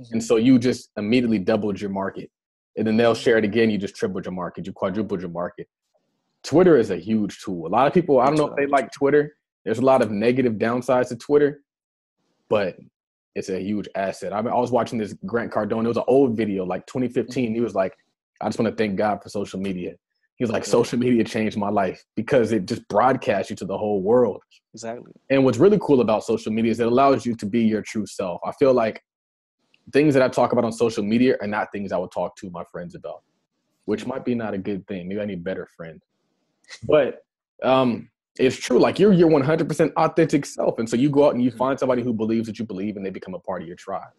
Mm-hmm. And so you just immediately doubled your market. And then they'll share it again. You just tripled your market. You quadrupled your market. Twitter is a huge tool. A lot of people, I don't know if they like Twitter. There's a lot of negative downsides to Twitter, but it's a huge asset. I was watching this Grant Cardone. It was an old video, like 2015. He was like, I just want to thank God for social media. He was like, social media changed my life because it just broadcasts you to the whole world. Exactly. And what's really cool about social media is it allows you to be your true self. I feel like things that I talk about on social media are not things I would talk to my friends about. which might be not a good thing. Maybe I need better friends. But it's true. Like you're your 100% authentic self. And so you go out and you find somebody who believes what you believe and they become a part of your tribe.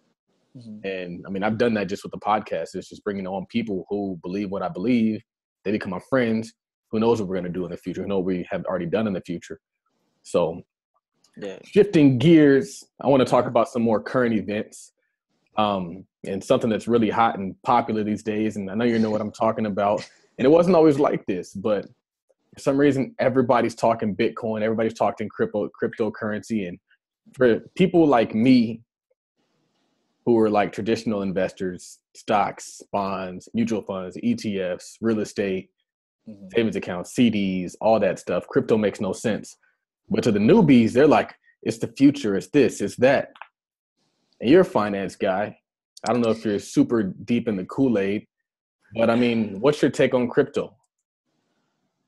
And I mean, I've done that just with the podcast. It's just bringing on people who believe what I believe. They become my friends. Who knows what we're going to do in the future? Who knows what we have already done in the future? So shifting gears, I want to talk about some more current events and something that's really hot and popular these days. And I know you know what I'm talking about. And it wasn't always like this, but for some reason, everybody's talking Bitcoin. Everybody's talking cryptocurrency. And for people like me, who are like traditional investors, stocks, bonds, mutual funds, ETFs, real estate, savings accounts, CDs, all that stuff, crypto makes no sense. But to the newbies, they're like, it's the future, it's this, it's that. And you're a finance guy. I don't know if you're super deep in the Kool-Aid, but I mean, what's your take on crypto?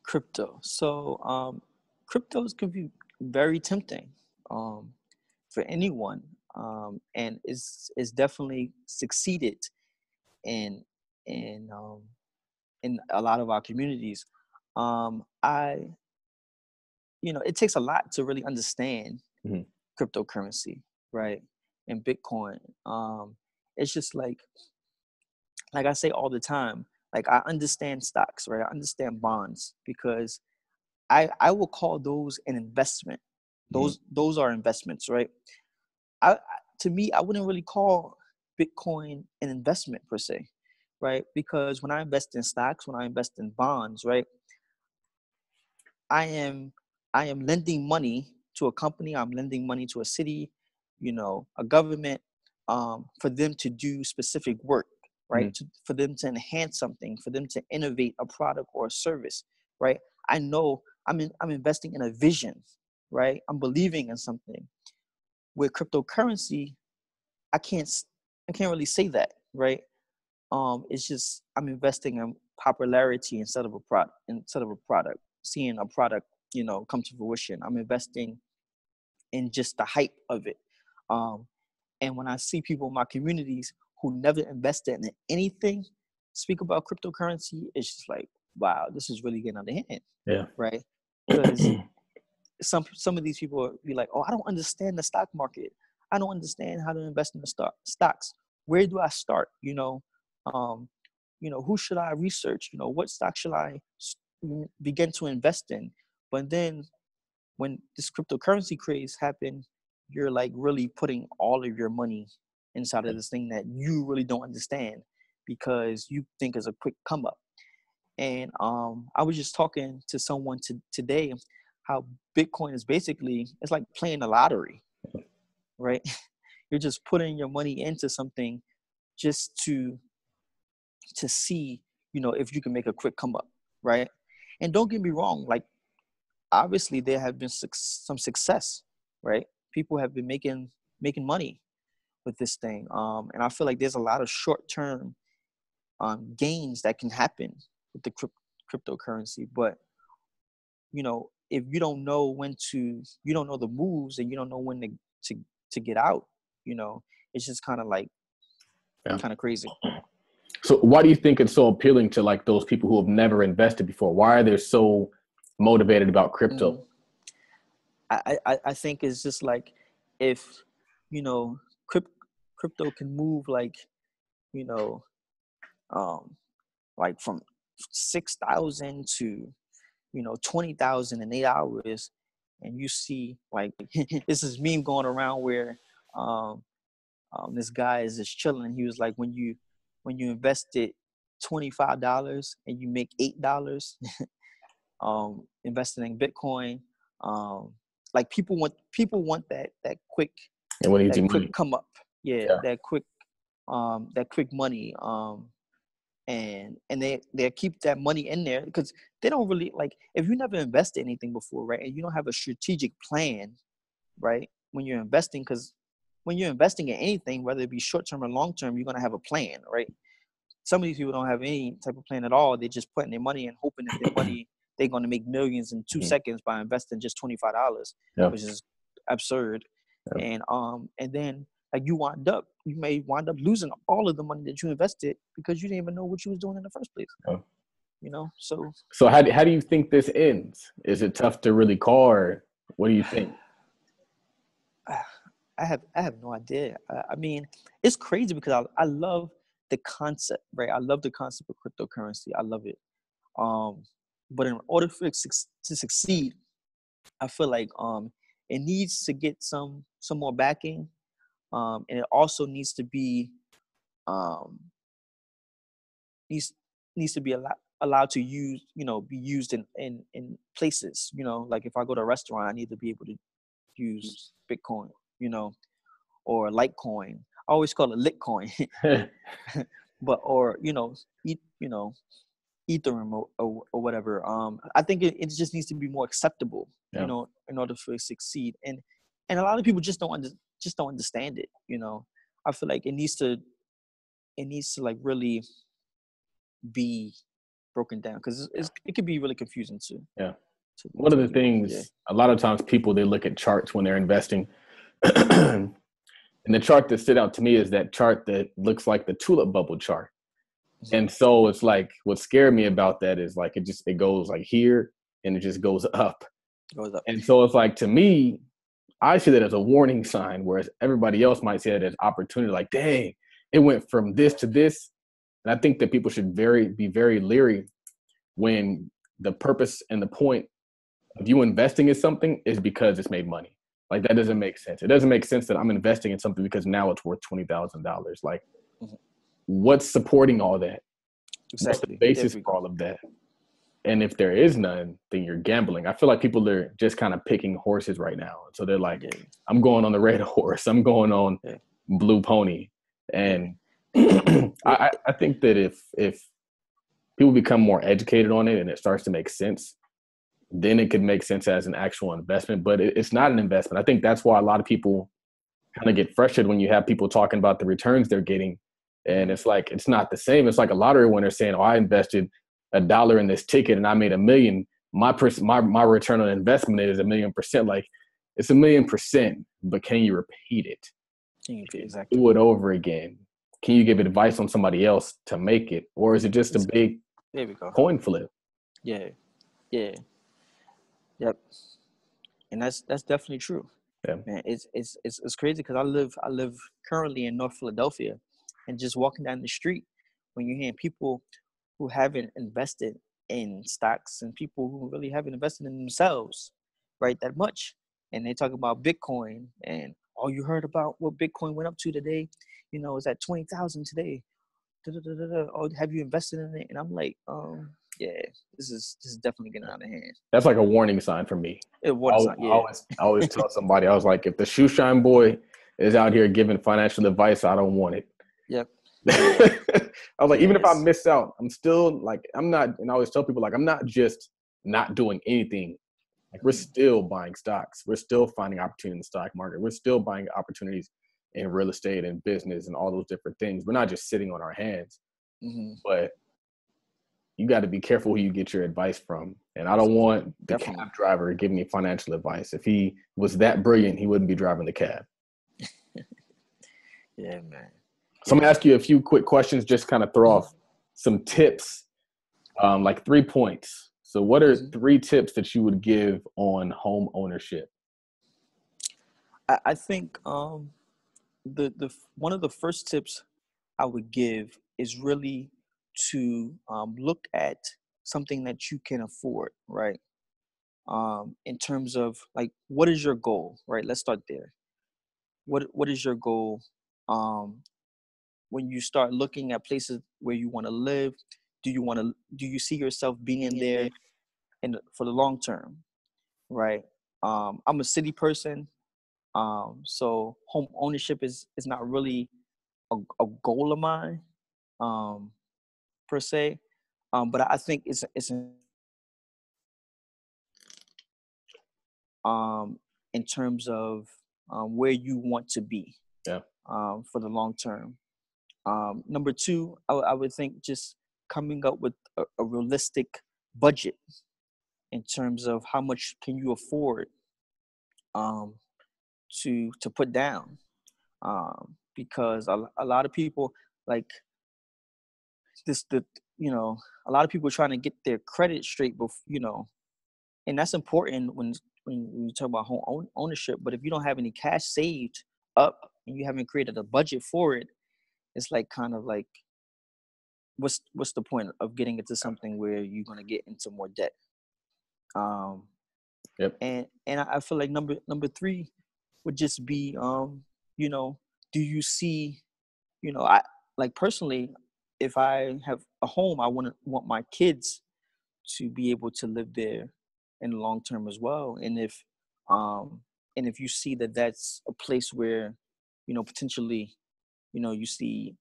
Crypto. So cryptos can be very tempting for anyone. And it's definitely succeeded in a lot of our communities. It takes a lot to really understand cryptocurrency, right? And Bitcoin. It's just like I say all the time, like I understand stocks, right? I understand bonds because I will call those an investment. Those are investments, right? To me, I wouldn't really call Bitcoin an investment per se, right? Because when I invest in stocks, when I invest in bonds, right, I am lending money to a company. I'm lending money to a city, a government, for them to do specific work, right? For them to enhance something, for them to innovate a product or a service, right? I know I'm investing in a vision, right? I'm believing in something. With cryptocurrency, I can't really say that, right? It's just I'm investing in popularity instead of a product, seeing a product, come to fruition. I'm investing in just the hype of it. And when I see people in my communities who never invested in anything speak about cryptocurrency, it's just like, wow, this is really getting out of hand. Yeah. Right? Because some of these people be like, oh, I don't understand the stock market. I don't understand how to invest in the stocks. Where do I start? Who should I research? What stock should I begin to invest in? But then when this cryptocurrency craze happened, you're like really putting all of your money inside of this thing that you really don't understand because you think is a quick come up. And I was just talking to someone today how Bitcoin is basically, it's like playing the lottery, right? You're just putting your money into something just to see, if you can make a quick come up, right? And don't get me wrong, like obviously there have been some success, right? People have been making money with this thing. And I feel like there's a lot of short-term gains that can happen with the cryptocurrency. But, if you don't know you don't know the moves and you don't know when to get out, it's just kind of like kind of crazy. So why do you think it's so appealing to like those people who have never invested before? Why are they so motivated about crypto? I think it's just like if crypto can move like like from 6,000 to 20,000 in 8 hours, and you see like this is meme going around where this guy is just chilling. He was like, when you invested $25 and you make $8 investing in Bitcoin, like people want that quick come up, that quick money, and they keep that money in there because they don't really like, if you never invested anything before, right, and you don't have a strategic plan, right, when you're investing, because when you're investing in anything, whether it be short term or long term, you're gonna have a plan, right? Some of these people don't have any type of plan at all. They're just putting their money and hoping that their money, they're going to make millions in 2 seconds by investing just $25, which is absurd. And then like you may wind up losing all of the money that you invested because you didn't even know what you was doing in the first place. Oh. So how do you think this ends? Is it tough to really call, or what do you think? I have no idea. I mean, it's crazy because I love the concept, right? I love the concept of cryptocurrency. I love it. But in order for it to succeed, I feel like it needs to get some more backing, and it also needs to be needs to be allowed to be used in places. Like if I go to a restaurant, I need to be able to use Bitcoin, or Litecoin. I always call it Litcoin, but Ethereum or whatever. I think it just needs to be more acceptable, Yeah. in order for it to succeed. And a lot of people just don't understand it. I feel like it needs to like really be broken down because it could be really confusing too. Yeah. One of the things, a lot of times people, they look at charts when they're investing. And the chart that stood out to me is that chart that looks like the tulip bubble chart. And so it's like, what scared me about that is like, it goes like here and it just goes up. And so it's like, to me, I see that as a warning sign, whereas everybody else might see it as opportunity. Like, dang, it went from this to this. And I think that people should be very leery when the purpose and the point of you investing in something is because it's made money. Like, that doesn't make sense. It doesn't make sense that I'm investing in something because now it's worth $20,000. Like, what's supporting all that? Exactly. What's the basis for all of that? And if there is none, then you're gambling. I feel like people are just kind of picking horses right now. So they're like, I'm going on the red horse. I'm going on blue pony. And I think that if people become more educated on it and it starts to make sense, then it could make sense as an actual investment. But it's not an investment. I think that's why a lot of people kind of get frustrated when you have people talking about the returns they're getting. And it's like, it's not the same. It's like a lottery winner saying, oh, I invested $1 in this ticket and I made $1 million. My return on investment is 1,000,000%. Like, it's 1,000,000%, but can you repeat it? Exactly. Do it over again. Can you give advice on somebody else to make it? Or is it just a big coin flip? Yeah. Yep. And that's definitely true. Yeah. Man, it's crazy because I live currently in North Philadelphia, and just walking down the street, when you're hearing people who haven't invested in stocks and people who really haven't invested in themselves, right, that much, and they talk about Bitcoin and, oh, you heard about what Bitcoin went up to today? It's at 20,000 today. Oh, have you invested in it? And I'm like, yeah, this is definitely getting out of hand. That's like a warning sign for me. I always tell somebody, I was like, if the shoe shine boy is out here giving financial advice, I don't want it. Yep. I was like, even if I miss out, I'm still like, I'm not, and I always tell people, like, I'm not just not doing anything. Like, we're still buying stocks. We're still finding opportunity in the stock market. We're still buying opportunities in real estate and business and all those different things. We're not just sitting on our hands, but you got to be careful who you get your advice from. And I don't want the cab driver giving me financial advice. If he was that brilliant, he wouldn't be driving the cab. Yeah, man. So I'm going to ask you a few quick questions, just kind of throw off some tips, like 3 points. So what are 3 tips that you would give on home ownership? I think the one of the first tips I would give is really to look at something that you can afford, right? In terms of, like, what is your goal, right? Let's start there. What is your goal? When you start looking at places where you want to live, do you see yourself being there for the long term, right? I'm a city person, so home ownership is not really a goal of mine, per se, but I think it's in terms of where you want to be, for the long term. Number 2, I would think just coming up with a realistic budget in terms of how much can you afford to put down. because a lot of people like a lot of people trying to get their credit straight, and that's important when you talk about ownership. But if you don't have any cash saved up and you haven't created a budget for it, it's like kind of like what's the point of getting into something where you're going to get into more debt? Yep. And I feel like number three would just be do you see, I like personally, if I have a home, I want my kids to be able to live there in the long term as well. And if you see that that's a place where, potentially, you see,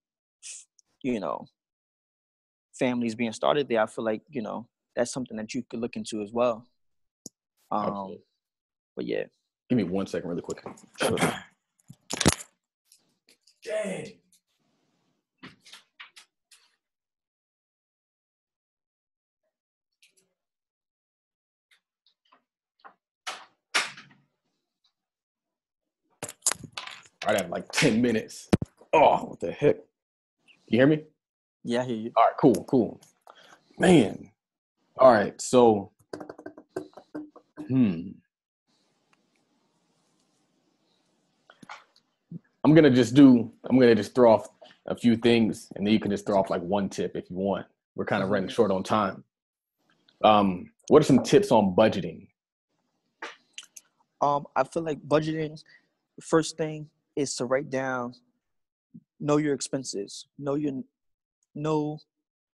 families being started there, I feel like, that's something that you could look into as well. Absolutely. But yeah. Give me 1 second really quick. Sure. Dang. All right, I have like 10 minutes. Oh, what the heck? You hear me? Yeah, I hear you. All right, cool. Man. All right, so I'm gonna just throw off a few things, and then you can just throw off like one tip if you want. We're kind of running short on time. What are some tips on budgeting? I feel like budgeting, the first thing is to write down, know your expenses,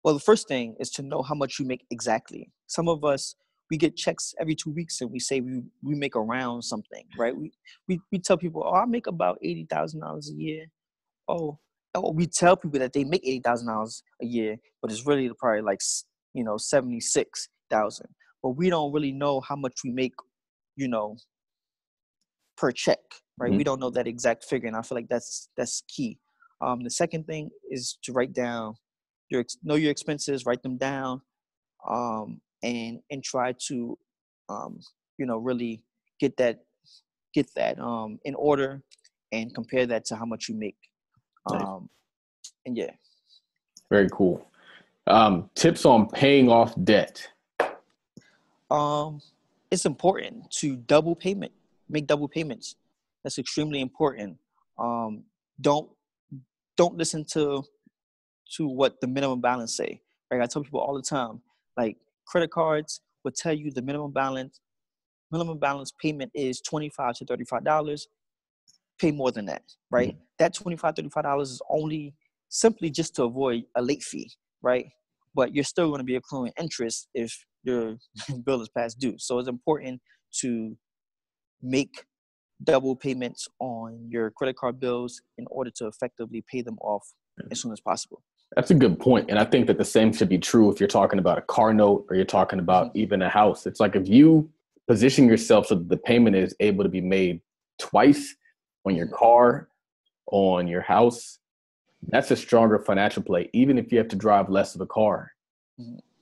well, the first thing is to know how much you make exactly. Some of us, we get checks every 2 weeks and we say we make around something, right? We tell people, I make about $80,000 a year. Oh, we tell people that they make $80,000 a year, but it's really probably like, 76,000. But we don't really know how much we make, per check, right? Mm-hmm. We don't know that exact figure, and I feel like that's key. The second thing is to write down know your expenses, write them down, and try to, really get that in order and compare that to how much you make. Nice. And yeah. Very cool. Tips on paying off debt. It's important to make double payments. That's extremely important. Don't listen to what the minimum balance say. Right? I tell people all the time, like credit cards will tell you the minimum balance payment is $25 to $35. Pay more than that, right? Mm-hmm. That $25, $35 is only simply just to avoid a late fee, right? But you're still going to be accruing interest if your bill is past due. So it's important to make double payments on your credit card bills in order to effectively pay them off as soon as possible. That's a good point. And I think that the same should be true if you're talking about a car note or you're talking about even a house. It's like if you position yourself so that the payment is able to be made twice on your car, on your house, that's a stronger financial play, even if you have to drive less of a car.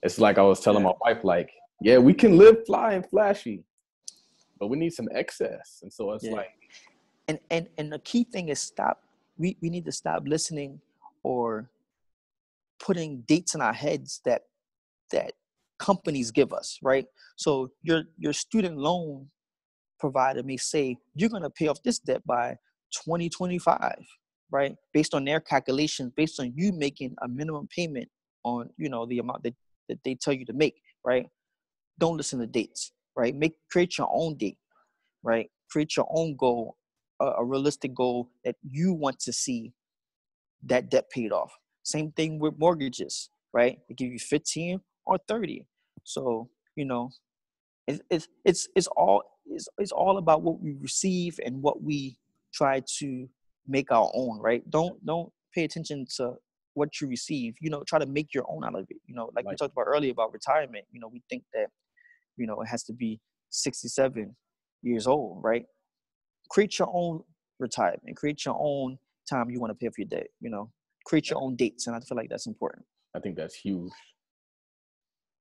It's like I was telling my wife, like, yeah, we can live fly and flashy, but we need some excess. And so it's like. And the key thing is we need to stop listening or putting dates in our heads that companies give us, right? So your student loan provider may say you're going to pay off this debt by 2025, right? Based on their calculations, based on you making a minimum payment on, the amount that they tell you to make, right? Don't listen to dates, right? Create your own date, right? Create your own goal, a realistic goal that you want to see that debt paid off. Same thing with mortgages, right? They give you 15 or 30. So, it's all about what we receive and what we try to make our own, right? Don't pay attention to what you receive. Try to make your own out of it. Like we talked about earlier about retirement. We think that, it has to be 67 years old, right? Create your own retirement. Create your own time you want to pay off your debt. Create your own dates, and I feel like that's important. I think that's huge.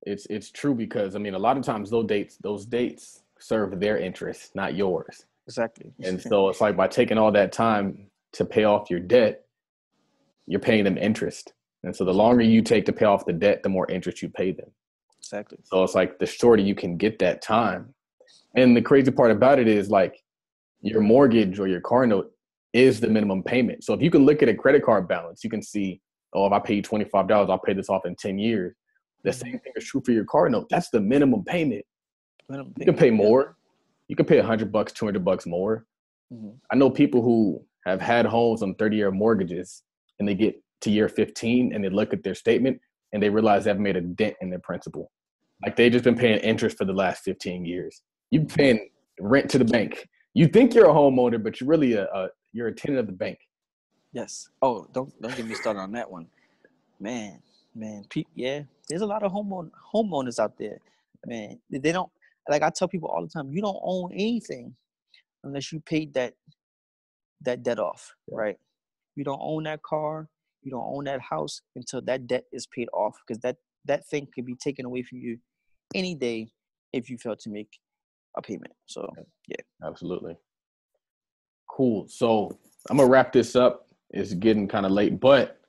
It's true because a lot of times those dates serve their interests, not yours. Exactly. And so it's like by taking all that time to pay off your debt, you're paying them interest. And so the longer you take to pay off the debt, the more interest you pay them. Exactly. So it's like the shorter you can get that time. And the crazy part about it is like your mortgage or your car note is the minimum payment. So if you can look at a credit card balance, you can see, oh, if I pay you $25, I'll pay this off in 10 years. The same thing is true for your car note. That's the minimum payment. You can pay more. You can pay $100, $200 more. I know people who have had homes on 30-year mortgages and they get to year 15 and they look at their statement and they realize they've made a dent in their principal. Like they've just been paying interest for the last 15 years. You're paying rent to the bank. You think you're a homeowner, but you're really you're a tenant of the bank. Yes. Oh, don't get me started on that one. Man. Yeah, there's a lot of homeowners out there. Man, they don't, like I tell people all the time, you don't own anything unless you paid that debt off, right? You don't own that car, you don't own that house until that debt is paid off, because that thing could be taken away from you any day if you fail to make a payment. So yeah, absolutely. Cool. So I'm gonna wrap this up. It's getting kind of late, but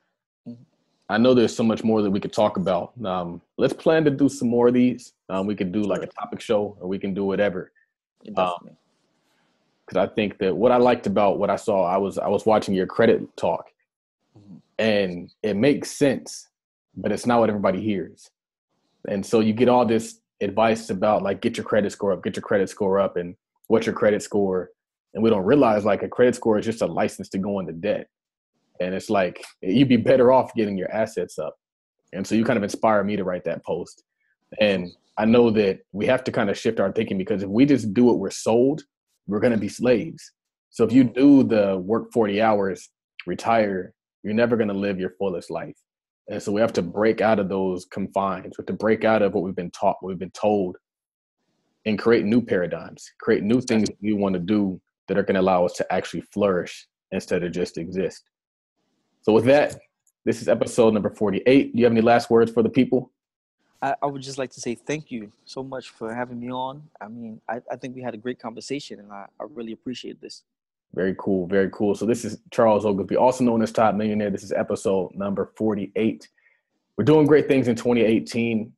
I know there's so much more that we could talk about. Let's plan to do some more of these. We could do like a topic show, or we can do whatever. Definitely. Because I think that what I liked about what I saw, I was watching your credit talk, and it makes sense, but it's not what everybody hears. And so you get all this advice about like, get your credit score up, and what's your credit score? And we don't realize like a credit score is just a license to go into debt. And it's like, you'd be better off getting your assets up. And so you kind of inspire me to write that post. And I know that we have to kind of shift our thinking, because if we just do what we're sold, we're going to be slaves. So if you do the work 40 hours, retire, you're never going to live your fullest life. And so we have to break out of those confines. We have to break out of what we've been taught, what we've been told, and create new paradigms, create new things that we want to do that are going to allow us to actually flourish instead of just exist. So with that, this is episode number 48. Do you have any last words for the people? I would just like to say thank you so much for having me on. I mean, I think we had a great conversation, and I really appreciate this. Very cool. Very cool. So this is Charles Oglesby, also known as Todd Millionaire. This is episode number 48. We're doing great things in 2018.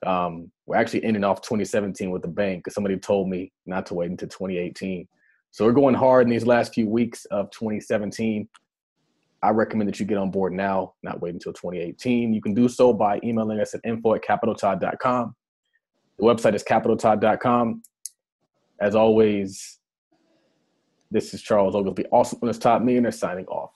We're actually ending off 2017 with a bang, because somebody told me not to wait until 2018. So we're going hard in these last few weeks of 2017. I recommend that you get on board now, not wait until 2018. You can do so by emailing us at info@capitaltodd.com. The website is capitaltodd.com. As always, this is Charles Oglesby, also known as Todd Millionaire, signing off.